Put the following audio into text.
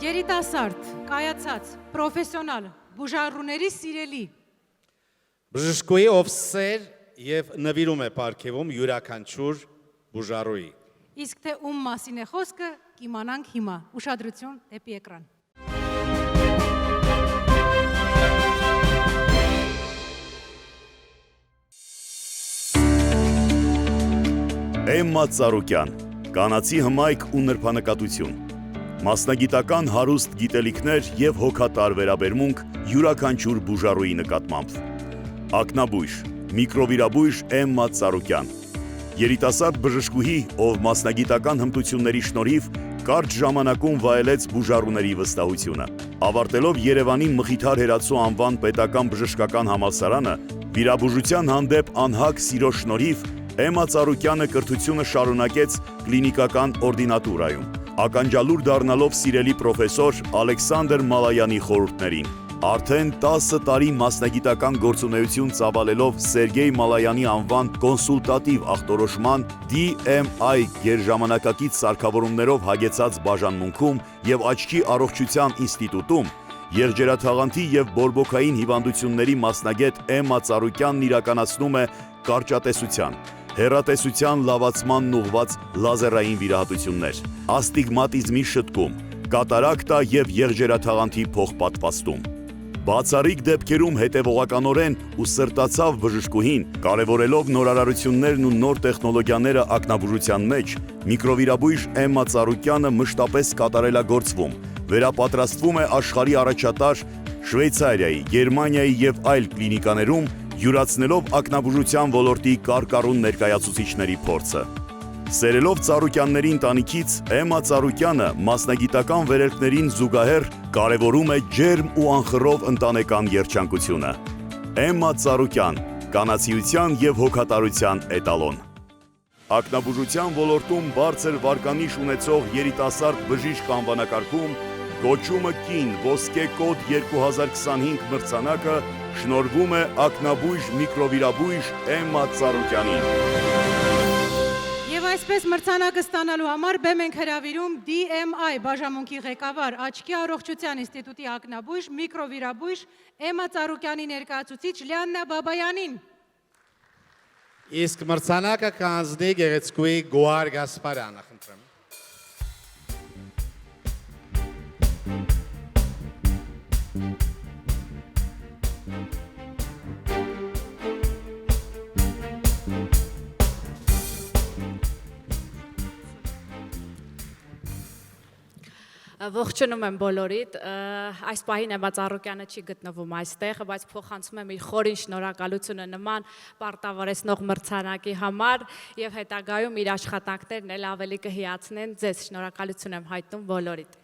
Երիտասարդ, կայացած, պրոֆեսիոնալ, բուժառուների սիրելի։ Բժշկուի ով սեր և նվիրում է պարգևում յուրաքանչյուր բուժառուի։ Իսկ թե ում մասին է խոսքը, կիմանանք հիմա։ Ուշադրություն դեպի էկրան։ Էմմա Ծառուկյան, կանացի հմայք ու նրբանկատություն, մասնագիտական հարուստ գիտելիքներ և հոգատար վերաբերմունք յուրաքանչյուր բուժառուի նկատմամբ։ Ակնաբույժ, միկրովիրաբույժ Էմմա Ծառուկյան, երիտասարդ բժշկուհի, ով մասնագիտական հմտությունների շնորհիվ կարճ ժամանակում վայելեց բուժառուների վստահությունը։ Ավարտելով Երևանի Մխիթար Հերացու անվան պետական բժշկական համալսարանը, վիրաբուժության հանդեպ անհագ սիրո շնորհիվ Էմմա Ծառուկյանը կրթությունը շարունակեց կլինիկական օրդինատուրայում, ականջալուր դառնալով սիրելի պրոֆեսոր Ալեքսանդր Մալայանի խորհուրդներին։ Արդեն 10 տարի մասնագիտական գործունեություն ծավալելով Սերգեյ Մալայանի անվան կոնսուլտատիվ ախտորոշման DMI գերժամանակակից սարքավորումներով հագեցած բաժանմունքում և աչքի առողջության ինստիտուտում, եղջերաթաղանթի և բորբոքային հիվանդությունների մասնագետ Էմմա Ծառուկյանն իրականացնում է կարճատեսության, հեռատեսության լավացմանն ուղղված լազերային վիրահատություններ, աստիգմատիզմի շտկում, կատարակտա և եղջերաթաղանթի փոխպատվաստում։ Բացառիկ դեպքերում հետևողականորեն ու սրտացավ բժշկուհին, կարևորելով նորարարություններն ու նոր տեխնոլոգիաները ակնաբուժության մեջ, միկրովիրաբույժ Էմմա Ծառուկյանը մշտապես կատարելագործվում, վերապատրաստվում է աշխարհի առաջատար Շվեյցարիայի, Գերմանիայի և այլ կլինիկաներում, յուրացնելով ակնաբուժության ոլորտի կարկառուն ներկայացուցիչների փորձը։ Սերելով Ծառուկյանների ընտանիքից, Էմմա Ծառուկյանը մասնագիտական վերելքներին զուգահեռ կարևորում է ջերմ ու անխռով ընտանեկան երջանկությունը։ Էմմա Ծառուկյան, կանացիության և հոգատարության էտալոն։ Ակնաբուժության ոլորտում բարձր վարկանիշ ունեցող երիտասարդ բժիշկ անվանակարգում կոչումը կին ոսկե կոդ 2025 մրցանակը շնորհվում է ակնաբույժ միկրովիրաբույժ Էմմա Ծառուկյանին։ Եվ այսպես մրցանակը ստանալու համար բեմ ենք հրավիրում DMI բաժանմունքի ղեկավար Աչքի առողջության ինստիտուտի ակնաբույժ միկրովիրաբույժ Էմմա Ծառուկյանի ներկայացուցիչ Լիաննա Բաբայանին։ Իսկ մրցանակը կանձնի գեղեցկուհի Գոհար Գասպարյանը, խնդրեմ։ Ողջունում եմ բոլորիդ, այս պահին Էմմա Ծառուկյանը չի գտնվում այստեղ, բայց փոխանցում եմ իր խորին շնորհակալությունը նման պարտավորեցնող մրցանակի համար և հետագայում իր աշխատանքներն էլ ավելի կհիացնեն ձեզ, շնորհակալություն եմ հայտնում բոլորիդ։